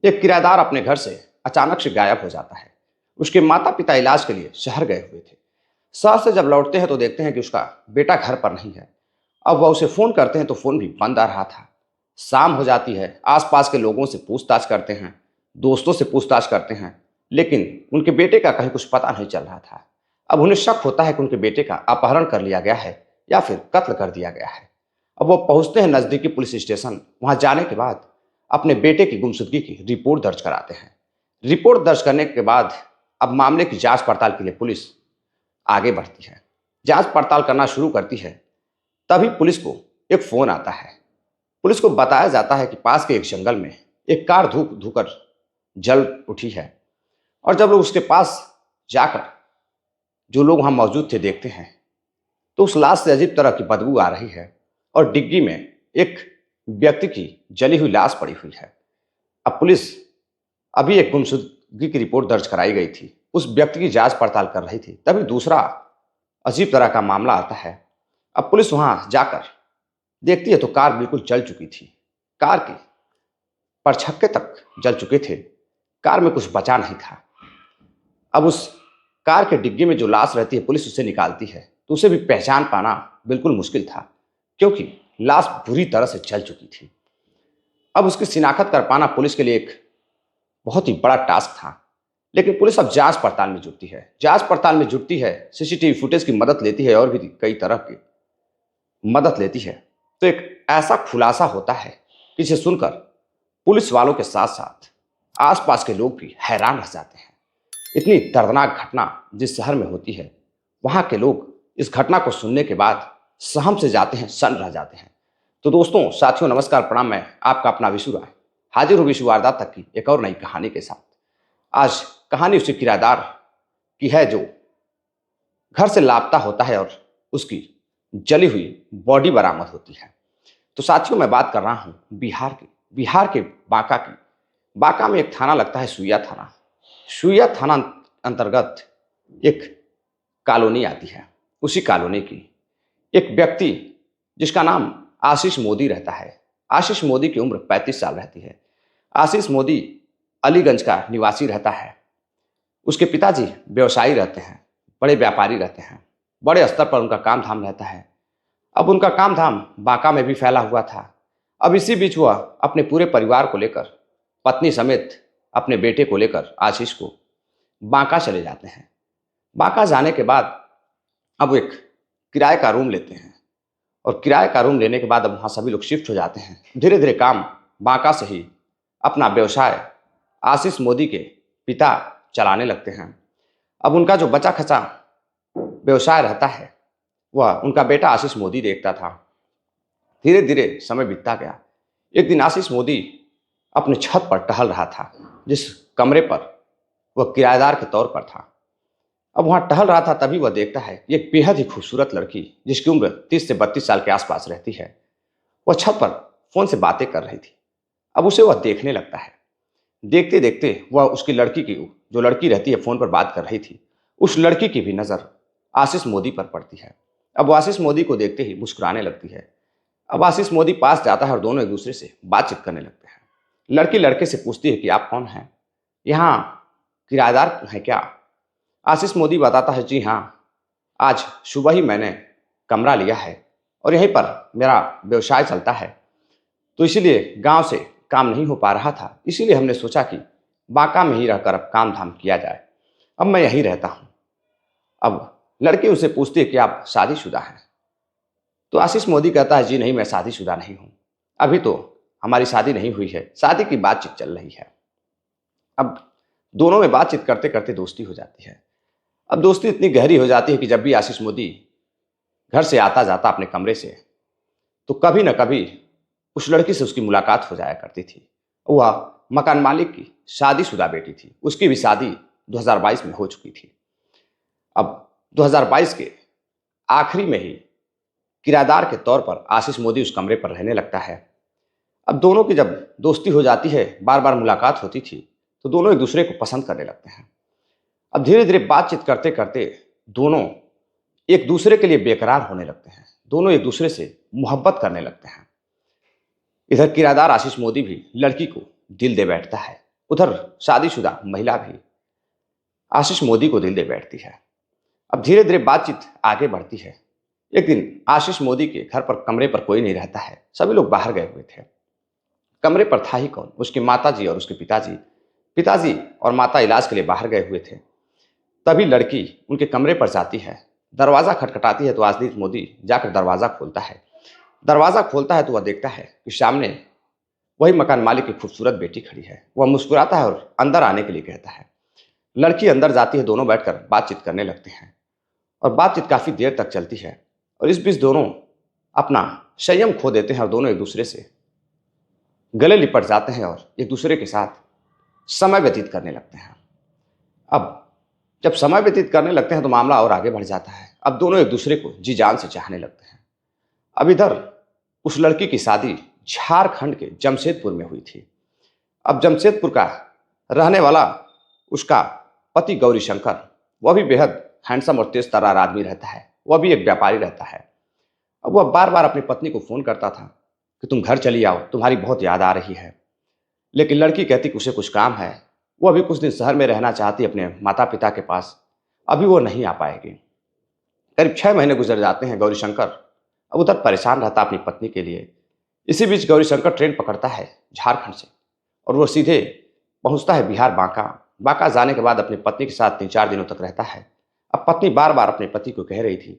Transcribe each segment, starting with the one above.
एक किराएदार अपने घर से अचानक से गायब हो जाता है। उसके माता पिता इलाज के लिए शहर गए हुए थे। शहर से जब लौटते हैं तो देखते हैं कि उसका बेटा घर पर नहीं है। अब वह उसे फ़ोन करते हैं तो फ़ोन भी बंद आ रहा था। शाम हो जाती है, आसपास के लोगों से पूछताछ करते हैं, दोस्तों से पूछताछ करते हैं, लेकिन उनके बेटे का कहीं कुछ पता नहीं चल रहा था। अब उन्हें शक होता है कि उनके बेटे का अपहरण कर लिया गया है या फिर कत्ल कर दिया गया है। अब वो पहुंचते हैं नज़दीकी पुलिस स्टेशन। वहां जाने के बाद अपने बेटे की गुमशुदगी की रिपोर्ट दर्ज कराते हैं। रिपोर्ट दर्ज करने के बाद अब मामले की जांच पड़ताल के लिए पुलिस आगे बढ़ती है, जांच पड़ताल करना शुरू करती है। तभी पुलिस को एक फ़ोन आता है। पुलिस को बताया जाता है कि पास के एक जंगल में एक कार धूप धोकर जल उठी है। और जब लोग उसके पास जाकर, जो लोग वहां मौजूद थे, देखते हैं तो उस लाश से अजीब तरह की बदबू आ रही है और डिग्गी में एक व्यक्ति की जली हुई लाश पड़ी हुई है। अब पुलिस अभी एक गुमशुदगी की रिपोर्ट दर्ज कराई गई थी, उस व्यक्ति की जांच पड़ताल कर रही थी, तभी दूसरा अजीब तरह का मामला आता है। अब पुलिस वहां जाकर देखती है तो कार बिल्कुल जल चुकी थी। कार के परछक्के तक जल चुके थे। कार में कुछ बचा नहीं था। अब उस कार के डिग्गी में जो लाश रहती है, पुलिस उसे निकालती है तो उसे भी पहचान पाना बिल्कुल मुश्किल था, क्योंकि लाश बुरी तरह से जल चुकी थी। अब उसकी शिनाख्त कर पाना पुलिस के लिए एक बहुत ही बड़ा टास्क था। लेकिन पुलिस अब जांच पड़ताल में जुटती है, सीसीटीवी फुटेज की मदद लेती है और भी कई तरह की मदद लेती है। तो एक ऐसा खुलासा होता है कि जिसे सुनकर पुलिस वालों के साथ साथ आसपास के लोग भी हैरान रह जाते हैं। इतनी दर्दनाक घटना जिस शहर में होती है, वहाँ के लोग इस घटना को सुनने के बाद सहम से जाते हैं, सन्न रह जाते हैं। तो दोस्तों, साथियों, नमस्कार, प्रणाम। मैं आपका अपना विशु राय हाजिर हूँ विशु वारदात तक की एक और नई कहानी के साथ। आज कहानी उसी किराएदार की है जो घर से लापता होता है और उसकी जली हुई बॉडी बरामद होती है। तो साथियों, मैं बात कर रहा हूँ बिहार के बांका की। बांका में एक थाना लगता है, सुइया थाना। सुइया थाना अंतर्गत एक कॉलोनी आती है। उसी कॉलोनी की एक व्यक्ति जिसका नाम आशीष मोदी रहता है। आशीष मोदी की उम्र 35 साल रहती है। आशीष मोदी अलीगंज का निवासी रहता है। उसके पिताजी व्यवसायी रहते हैं, बड़े व्यापारी रहते हैं। बड़े स्तर पर उनका काम धाम रहता है। अब उनका काम धाम बांका में भी फैला हुआ था। अब इसी बीच वह अपने पूरे परिवार को लेकर, पत्नी समेत अपने बेटे को लेकर आशीष को बांका चले जाते हैं। बांका जाने के बाद अब एक किराए का रूम लेते हैं और किराए का रूम लेने के बाद अब वहाँ सभी लोग शिफ्ट हो जाते हैं। धीरे धीरे काम बांका से ही अपना व्यवसाय आशीष मोदी के पिता चलाने लगते हैं। अब उनका जो बचा खचा व्यवसाय रहता है वह उनका बेटा आशीष मोदी देखता था। धीरे धीरे समय बीतता गया। एक दिन आशीष मोदी अपने छत पर टहल रहा था, जिस कमरे पर वह किराएदार के तौर पर था। अब वहाँ टहल रहा था, तभी वह देखता है एक बेहद ही खूबसूरत लड़की जिसकी उम्र 30 से 32 साल के आसपास रहती है। वह छत पर फोन से बातें कर रही थी। अब उसे वह देखने लगता है। देखते देखते वह उसकी लड़की की, जो लड़की रहती है फोन पर बात कर रही थी, उस लड़की की भी नज़र आशीष मोदी पर पड़ती है। अब वो आशीष मोदी को देखते ही मुस्कुराने लगती है। अब आशीष मोदी पास जाता है और दोनों एक दूसरे से बातचीत करने लगते हैं। लड़की लड़के से पूछती है कि आप कौन हैं, यहाँ किराएदार हैं क्या? आशीष मोदी बताता है, जी हाँ, आज सुबह ही मैंने कमरा लिया है और यहीं पर मेरा व्यवसाय चलता है, तो इसीलिए गांव से काम नहीं हो पा रहा था, इसीलिए हमने सोचा कि बांका में ही रहकर अब काम धाम किया जाए। अब मैं यहीं रहता हूँ। अब लड़की उनसे पूछती है कि आप शादीशुदा हैं? तो आशीष मोदी कहता है, जी नहीं, मैं शादीशुदा नहीं हूँ, अभी तो हमारी शादी नहीं हुई है, शादी की बातचीत चल रही है। अब दोनों में बातचीत करते करते दोस्ती हो जाती है। अब दोस्ती इतनी गहरी हो जाती है कि जब भी आशीष मोदी घर से आता जाता अपने कमरे से, तो कभी न कभी उस लड़की से उसकी मुलाकात हो जाया करती थी। वह मकान मालिक की शादीशुदा बेटी थी। उसकी भी शादी 2022 में हो चुकी थी। अब 2022 के आखिरी में ही किराएदार के तौर पर आशीष मोदी उस कमरे पर रहने लगता है। अब दोनों की जब दोस्ती हो जाती है, बार बार मुलाकात होती थी, तो दोनों एक दूसरे को पसंद करने लगते हैं। अब धीरे धीरे बातचीत करते करते दोनों एक दूसरे के लिए बेकरार होने लगते हैं। दोनों एक दूसरे से मोहब्बत करने लगते हैं। इधर किराएदार आशीष मोदी भी लड़की को दिल दे बैठता है उधर शादीशुदा महिला भी आशीष मोदी को दिल दे बैठती है। अब धीरे धीरे बातचीत आगे बढ़ती है। एक दिन आशीष मोदी के घर पर कमरे पर कोई नहीं रहता है, सभी लोग बाहर गए हुए थे। कमरे पर था ही कौन, उसकी माताजी और उसके पिताजी। पिताजी और माता इलाज के लिए बाहर गए हुए थे। तभी लड़की उनके कमरे पर जाती है, दरवाज़ा खटखटाती है तो आशीष मोदी जाकर दरवाज़ा खोलता है। दरवाज़ा खोलता है तो वह देखता है कि सामने वही मकान मालिक की खूबसूरत बेटी खड़ी है। वह मुस्कुराता है और अंदर आने के लिए कहता है। लड़की अंदर जाती है, दोनों बैठकर बातचीत करने लगते हैं और बातचीत काफ़ी देर तक चलती है। और इस बीच दोनों अपना संयम खो देते हैं और दोनों एक दूसरे से गले लिपट जाते हैं और एक दूसरे के साथ समय व्यतीत करने लगते हैं। अब जब समय व्यतीत करने लगते हैं तो मामला और आगे बढ़ जाता है। अब दोनों एक दूसरे को जी जान से चाहने लगते हैं। अब इधर उस लड़की की शादी झारखंड के जमशेदपुर में हुई थी। अब जमशेदपुर का रहने वाला उसका पति गौरीशंकर, वह भी बेहद हैंडसम और तेज तर्रार आदमी रहता है। वह भी एक व्यापारी रहता है। अब वह बार बार अपनी पत्नी को फ़ोन करता था कि तुम घर चली आओ, तुम्हारी बहुत याद आ रही है। लेकिन लड़की कहती कि उसे कुछ काम है, वो अभी कुछ दिन शहर में रहना चाहती अपने माता पिता के पास, अभी वो नहीं आ पाएगी। करीब 6 महीने गुजर जाते हैं। गौरीशंकर अब उधर परेशान रहता अपनी पत्नी के लिए। इसी बीच गौरीशंकर ट्रेन पकड़ता है झारखंड से और वो सीधे पहुंचता है बिहार बांका। बांका जाने के बाद अपनी पत्नी के साथ 3-4 दिनों तक रहता है। अब पत्नी बार बार अपने पति को कह रही थी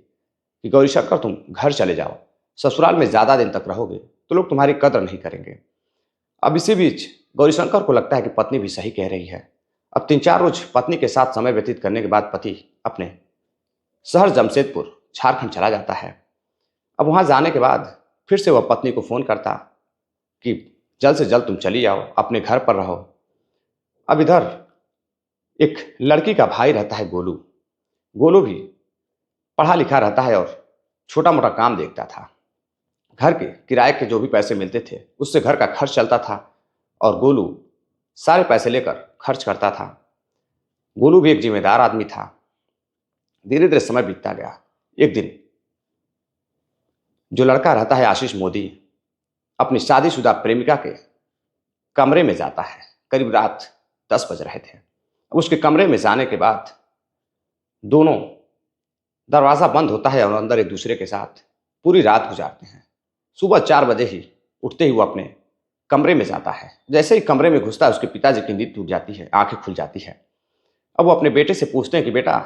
कि गौरीशंकर तुम घर चले जाओ, ससुराल में ज़्यादा दिन तक रहोगे तो लोग तुम्हारी कदर नहीं करेंगे। अब इसी बीच गौरीशंकर को लगता है कि पत्नी भी सही कह रही है। अब 3-4 रोज पत्नी के साथ समय व्यतीत करने के बाद पति अपने शहर जमशेदपुर झारखंड चला जाता है। अब वहाँ जाने के बाद फिर से वह पत्नी को फ़ोन करता कि जल्द से जल्द तुम चली आओ, अपने घर पर रहो। अब इधर एक लड़की का भाई रहता है गोलू। गोलू भी पढ़ा लिखा रहता है और छोटा मोटा काम देखता था। घर के किराए के जो भी पैसे मिलते थे उससे घर का खर्च चलता था और गोलू सारे पैसे लेकर खर्च करता था। गोलू भी एक जिम्मेदार आदमी था। धीरे धीरे समय बीतता गया। एक दिन जो लड़का रहता है आशीष मोदी अपनी शादीशुदा प्रेमिका के कमरे में जाता है। करीब रात 10 बज रहे थे। अब उसके कमरे में जाने के बाद दोनों, दरवाज़ा बंद होता है और अंदर एक दूसरे के साथ पूरी रात गुजारते हैं। सुबह 4 बजे ही उठते ही वो अपने कमरे में जाता है। जैसे ही कमरे में घुसता है उसके पिताजी की नींद टूट जाती है, आंखें खुल जाती है। अब वो अपने बेटे से पूछते हैं कि बेटा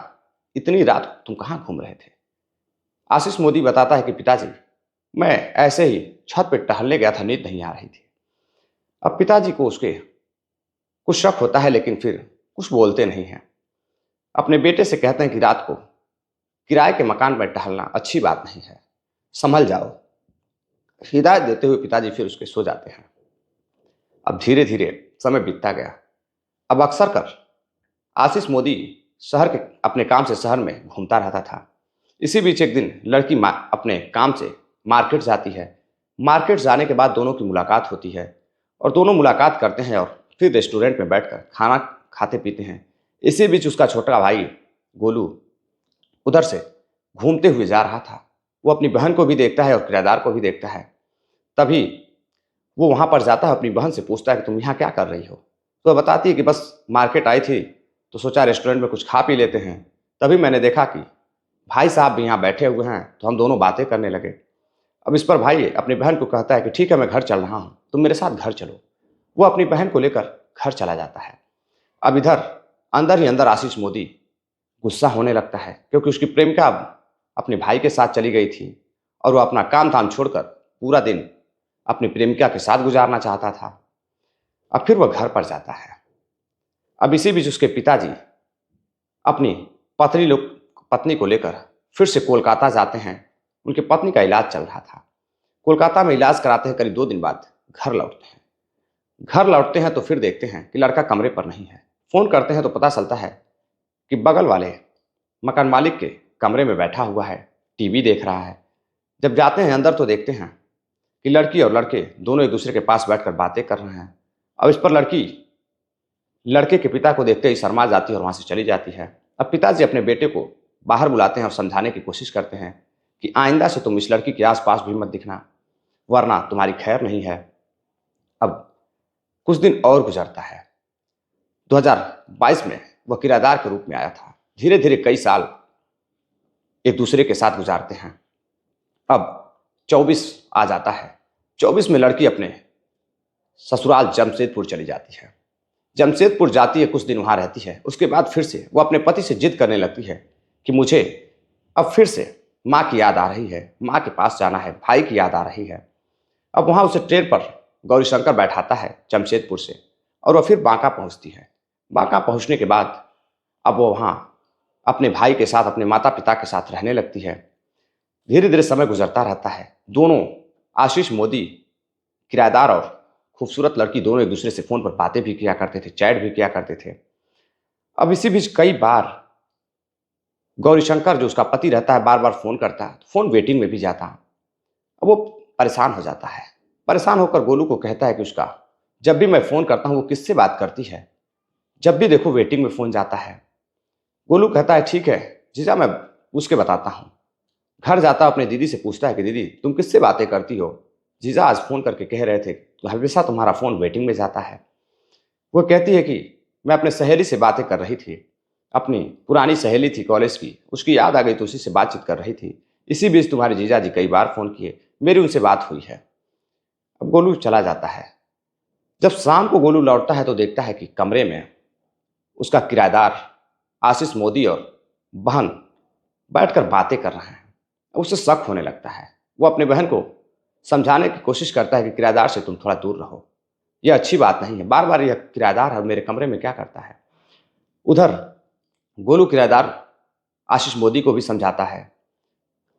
इतनी रात तुम कहाँ घूम रहे थे। आशीष मोदी बताता है कि पिताजी मैं ऐसे ही छत पर टहलने गया था, नींद नहीं आ रही थी। अब पिताजी को उसके कुछ शक होता है लेकिन फिर कुछ बोलते नहीं हैं। अपने बेटे से कहते हैं कि रात को किराए के मकान में टहलना अच्छी बात नहीं है, संभल जाओ। हिदायत देते हुए पिताजी फिर उसके सो जाते हैं। अब धीरे धीरे समय बीतता गया। अब अक्सर कर आशीष मोदी शहर के अपने काम से शहर में घूमता रहता था। इसी बीच एक दिन लड़की अपने काम से मार्केट जाती है। मार्केट जाने के बाद दोनों की मुलाकात होती है और दोनों मुलाकात करते हैं और फिर रेस्टोरेंट में बैठकर खाना खाते पीते हैं। इसी बीच उसका छोटा भाई गोलू उधर से घूमते हुए जा रहा था। वो अपनी बहन को भी देखता है और किराएदार को भी देखता है। तभी वो वहाँ पर जाता है, अपनी बहन से पूछता है कि तुम यहाँ क्या कर रही हो। तो वह बताती है कि बस मार्केट आई थी तो सोचा रेस्टोरेंट में कुछ खा पी लेते हैं। तभी मैंने देखा कि भाई साहब भी यहाँ बैठे हुए हैं तो हम दोनों बातें करने लगे। अब इस पर भाई अपनी बहन को कहता है कि ठीक है मैं घर चल रहा हूँ, तुम मेरे साथ घर चलो। वो अपनी बहन को लेकर घर चला जाता है। अब इधर अंदर ही अंदर आशीष मोदी गुस्सा होने लगता है क्योंकि उसकी प्रेमिका अब अपने भाई के साथ चली गई थी और वो अपना काम धाम छोड़कर पूरा दिन अपनी प्रेमिका के साथ गुजारना चाहता था। अब फिर वह घर पर जाता है। अब इसी बीच उसके पिताजी अपनी पत्नी को लेकर फिर से कोलकाता जाते हैं। उनकी पत्नी का इलाज चल रहा था। कोलकाता में इलाज कराते हैं। करीब 2 दिन बाद घर लौटते हैं। घर लौटते हैं तो फिर देखते हैं कि लड़का कमरे पर नहीं है। फ़ोन करते हैं तो पता चलता है कि बगल वाले मकान मालिक के कमरे में बैठा हुआ है, टीवी देख रहा है। जब जाते हैं अंदर तो देखते हैं कि लड़की और लड़के दोनों एक दूसरे के पास बैठकर बातें कर रहे हैं। अब इस पर लड़की लड़के के पिता को देखते ही शर्मा जाती है और वहाँ से चली जाती है। अब पिताजी अपने बेटे को बाहर बुलाते हैं और समझाने की कोशिश करते हैं कि आइंदा से तुम इस लड़की के आसपास भी मत दिखना, वरना तुम्हारी खैर नहीं है। अब कुछ दिन और गुजरता है। 2022 में वह किराएदार के रूप में आया था। धीरे धीरे कई साल एक दूसरे के साथ गुजारते हैं। अब 24 आ जाता है। 24 में लड़की अपने ससुराल जमशेदपुर चली जाती है। जमशेदपुर जाती है, कुछ दिन वहाँ रहती है। उसके बाद फिर से वो अपने पति से जिद करने लगती है कि मुझे अब फिर से माँ की याद आ रही है, माँ के पास जाना है, भाई की याद आ रही है। अब वहाँ उसे ट्रेन पर गौरीशंकर बैठाता है जमशेदपुर से, और वह फिर बांका पहुँचती है। बांका पहुँचने के बाद अब वो वहाँ अपने भाई के साथ, अपने माता पिता के साथ रहने लगती है। धीरे धीरे समय गुजरता रहता है। दोनों, आशीष मोदी किराएदार और खूबसूरत लड़की, दोनों एक दूसरे से फ़ोन पर बातें भी किया करते थे, चैट भी किया करते थे। अब इसी बीच कई बार गौरीशंकर, जो उसका पति रहता है, बार बार फ़ोन करता है, तो फ़ोन वेटिंग में भी जाता। अब वो परेशान हो जाता है। परेशान होकर गोलू को कहता है कि उसका जब भी मैं फ़ोन करता हूँ वो किससे बात करती है, जब भी देखो वेटिंग में फ़ोन जाता है। गोलू कहता है ठीक है जीजा, मैं पूछ के बताता हूँ। घर जाता अपने दीदी से पूछता है कि दीदी तुम किससे बातें करती हो, जीजा आज फ़ोन करके कह रहे थे तो हमेशा तुम्हारा फ़ोन वेटिंग में जाता है। वो कहती है कि मैं अपने सहेली से बातें कर रही थी, अपनी पुरानी सहेली थी कॉलेज की, उसकी याद आ गई तो उसी से बातचीत कर रही थी। इसी बीच तुम्हारे जीजा जी कई बार फ़ोन किए, मेरी उनसे बात हुई है। अब गोलू चला जाता है। जब शाम को गोलू लौटता है तो देखता है कि कमरे में उसका किराएदार आशीष मोदी और बहन बैठकर बातें कर रहे हैं। अब उसे शक होने लगता है। वो अपने बहन को समझाने की कोशिश करता है कि किराएदार से तुम थोड़ा दूर रहो, यह अच्छी बात नहीं है, बार बार यह किराएदार है मेरे कमरे में क्या करता है। उधर गोलू किराएदार आशीष मोदी को भी समझाता है।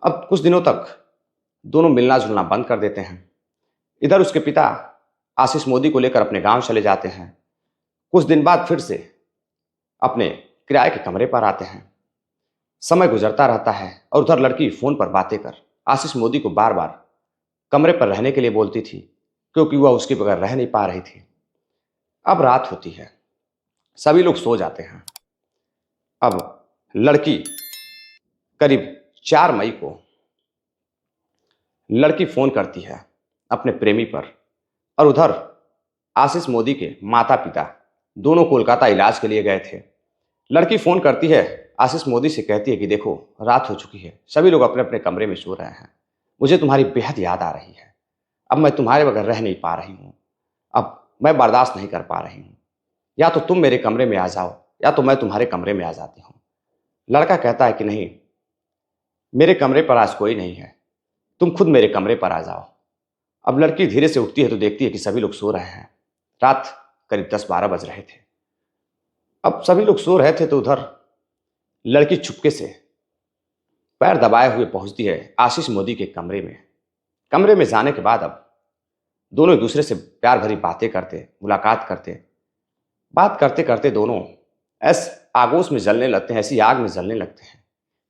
अब कुछ दिनों तक दोनों मिलना जुलना बंद कर देते हैं। इधर उसके पिता आशीष मोदी को लेकर अपने गांव चले जाते हैं। कुछ दिन बाद फिर से अपने किराए के कमरे पर आते हैं। समय गुजरता रहता है और उधर लड़की फ़ोन पर बातें कर आशीष मोदी को बार बार कमरे पर रहने के लिए बोलती थी, क्योंकि वह उसके बगैर रह नहीं पा रही थी। अब रात होती है, सभी लोग सो जाते हैं। अब लड़की करीब 4 मई को लड़की फ़ोन करती है अपने प्रेमी पर, और उधर आशीष मोदी के माता पिता दोनों कोलकाता इलाज के लिए गए थे। लड़की फ़ोन करती है, आशीष मोदी से कहती है कि देखो रात हो चुकी है, सभी लोग अपने अपने कमरे में सो रहे हैं, मुझे तुम्हारी बेहद याद आ रही है, अब मैं तुम्हारे बगैर रह नहीं पा रही हूँ, अब मैं बर्दाश्त नहीं कर पा रही हूँ, या तो तुम मेरे कमरे में आ जाओ या तो मैं तुम्हारे कमरे में आ जाती हूँ। लड़का कहता है कि नहीं, मेरे कमरे पर आज कोई नहीं है, तुम खुद मेरे कमरे पर आ जाओ। अब लड़की धीरे से उठती है तो देखती है कि सभी लोग सो रहे हैं। रात करीब 10-12 बज रहे थे। अब सभी लोग सो रहे थे तो उधर लड़की चुपके से पैर दबाए हुए पहुंचती है आशीष मोदी के कमरे में। कमरे में जाने के बाद अब दोनों एक दूसरे से प्यार भरी बातें करते, मुलाकात करते, बात करते करते दोनों ऐसे आगोश में जलने लगते हैं, ऐसी आग में जलने लगते हैं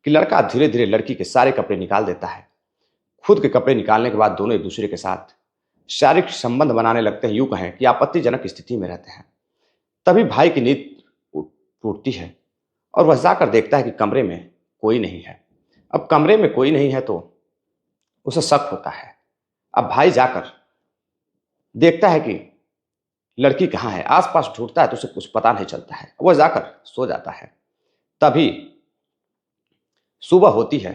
कि लड़का धीरे धीरे लड़की के सारे कपड़े निकाल देता है। खुद के कपड़े निकालने के बाद दोनों एक दूसरे के साथ शारीरिक संबंध बनाने लगते हैं। यूं कहें कि आपत्तिजनक स्थिति में रहते हैं। तभी भाई की नींद टूटती है और वह जाकर देखता है कि कमरे में कोई नहीं है। अब कमरे में कोई नहीं है तो उसे शक होता है। अब भाई जाकर देखता है कि लड़की कहाँ है, आसपास ढूंढता है तो उसे कुछ पता नहीं चलता है। वह जाकर सो जाता है। तभी सुबह होती है।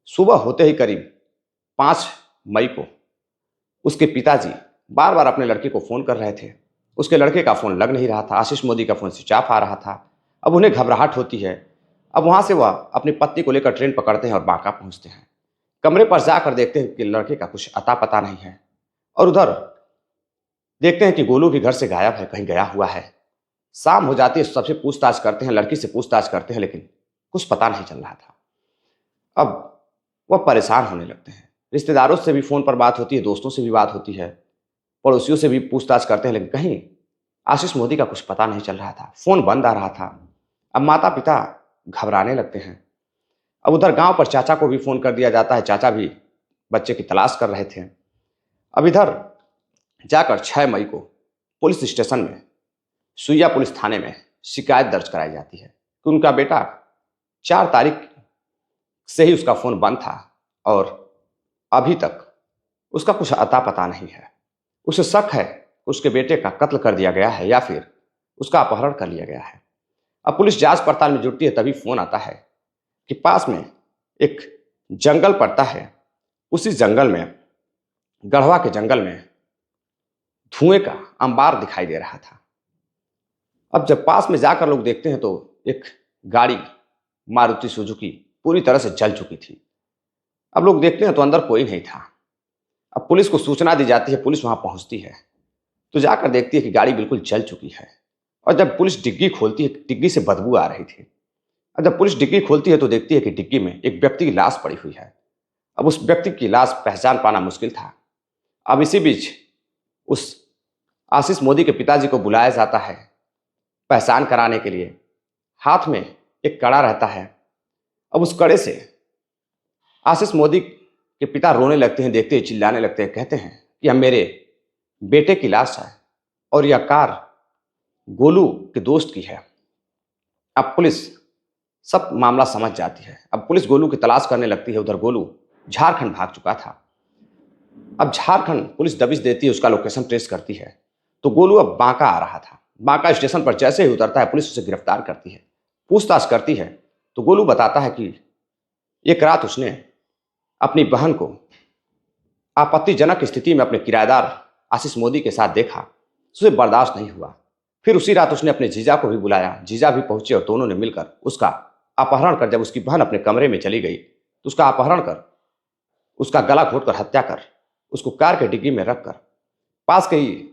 सुबह होते ही करीब 5 मई को उसके पिताजी बार बार अपने लड़के को फ़ोन कर रहे थे। उसके लड़के का फ़ोन लग नहीं रहा था, आशीष मोदी का फ़ोन स्विच ऑफ आ रहा था। अब उन्हें घबराहट होती है। अब वहाँ से वह अपनी पत्नी को लेकर ट्रेन पकड़ते हैं और बांका पहुँचते हैं। कमरे पर जाकर देखते हैं कि लड़के का कुछ अता पता नहीं है, और उधर देखते हैं कि गोलू भी घर से गायब है, कहीं गया हुआ है। शाम हो जाती है, सबसे पूछताछ करते हैं, लड़की से पूछताछ करते हैं, लेकिन कुछ पता नहीं चल रहा था। अब वह परेशान होने लगते हैं। रिश्तेदारों से भी फ़ोन पर बात होती है, दोस्तों से भी बात होती है, पड़ोसियों से भी पूछताछ करते हैं, लेकिन कहीं आशीष मोदी का कुछ पता नहीं चल रहा था। फ़ोन बंद आ रहा था। अब माता पिता घबराने लगते हैं। अब उधर गांव पर चाचा को भी फ़ोन कर दिया जाता है। चाचा भी बच्चे की तलाश कर रहे थे। अब इधर जाकर 6 मई को पुलिस स्टेशन में, सुइया पुलिस थाने में शिकायत दर्ज कराई जाती है कि उनका बेटा 4 तारीख से ही उसका फ़ोन बंद था और अभी तक उसका कुछ अता पता नहीं है। उसे शक है उसके बेटे का कत्ल कर दिया गया है या फिर उसका अपहरण कर लिया गया है। अब पुलिस जांच पड़ताल में जुटती है, तभी फोन आता है कि पास में एक जंगल पड़ता है। उसी जंगल में, गढ़वा के जंगल में, धुएं का अंबार दिखाई दे रहा था। अब जब पास में जाकर लोग देखते हैं तो एक गाड़ी, मारुति सुजुकी, पूरी तरह से जल चुकी थी। अब लोग देखते हैं तो अंदर कोई नहीं था। अब पुलिस को सूचना दी जाती है, पुलिस वहां पहुंचती है तो जाकर देखती है कि गाड़ी बिल्कुल जल चुकी है। और जब पुलिस डिग्गी खोलती है, डिग्गी से बदबू आ रही थी। और जब पुलिस डिग्गी खोलती है तो देखती है कि डिग्गी में एक व्यक्ति की लाश पड़ी हुई है। अब उस व्यक्ति की लाश पहचान पाना मुश्किल था। अब इसी बीच उस आशीष मोदी के पिताजी को बुलाया जाता है पहचान कराने के लिए। हाथ में एक कड़ा रहता है। अब उस कड़े से आशीष मोदी के पिता रोने लगते हैं, देखते ही चिल्लाने लगते हैं, कहते हैं कि यह मेरे बेटे की लाश है और यह कार गोलू के दोस्त की है। अब पुलिस सब मामला समझ जाती है। अब पुलिस गोलू की तलाश करने लगती है। उधर गोलू झारखंड भाग चुका था। अब झारखंड पुलिस दबिश देती है, उसका लोकेशन ट्रेस करती है तो गोलू अब बांका आ रहा था। बांका स्टेशन पर जैसे ही उतरता है पुलिस उसे गिरफ्तार करती है, पूछताछ करती है तो गोलू बताता है कि एक रात उसने अपनी बहन को आपत्तिजनक स्थिति में अपने किराएदार आशीष मोदी के साथ देखा, उसे बर्दाश्त नहीं हुआ। फिर उसी रात उसने अपने जीजा को भी बुलाया, जीजा भी पहुंचे और दोनों ने मिलकर उसका अपहरण कर, जब उसकी बहन अपने कमरे में चली गई तो उसका अपहरण कर, उसका गला घोंटकर हत्या कर, उसको कार के डिग्गी में रखकर पास के ही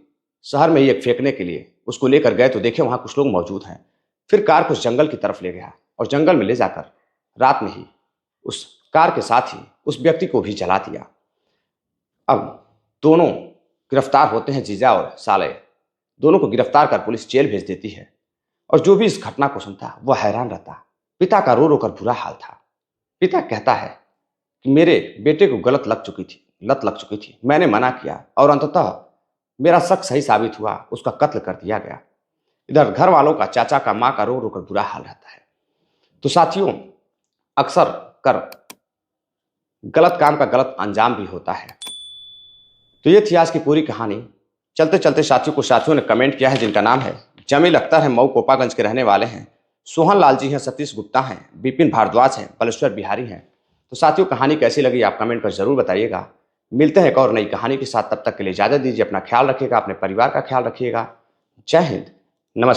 शहर में ही एक फेंकने के लिए उसको लेकर गए तो देखे वहां कुछ लोग मौजूद हैं। फिर कार को जंगल की तरफ ले गया और जंगल में ले जाकर रात में ही उस कार के साथ ही उस व्यक्ति को भी जला दिया। अब दोनों गिरफ्तार होते हैं, जीजा और साले। दोनों को गिरफ्तार कर पुलिस जेल भेज देती है और जो भी इस घटना को सुनता वह हैरान रहता। पिता का रो रो कर बुरा हाल था। पिता कहता है कि मेरे बेटे को लत लग चुकी थी, मैंने मना किया और अंततः मेरा शक सही साबित हुआ, उसका कत्ल कर दिया गया। इधर घर वालों का, चाचा का, माँ का रो रो कर बुरा हाल रहता है। तो साथियों, अक्सर कर गलत काम का गलत अंजाम भी होता है। तो ये थी आज की पूरी कहानी। चलते चलते साथियों ने कमेंट किया है, जिनका नाम है जमील अख्तर है, मऊ कोपागंज के रहने वाले हैं, सोहन लाल जी हैं, सतीश गुप्ता हैं, विपिन भारद्वाज हैं, बलेश्वर बिहारी हैं। तो साथियों, कहानी कैसी लगी आप कमेंट कर जरूर बताइएगा। मिलते हैं एक और नई कहानी के साथ, तब तक के लिए इजाजत दीजिए। अपना ख्याल रखिएगा, अपने परिवार का ख्याल रखिएगा। जय हिंद, नमस्कार।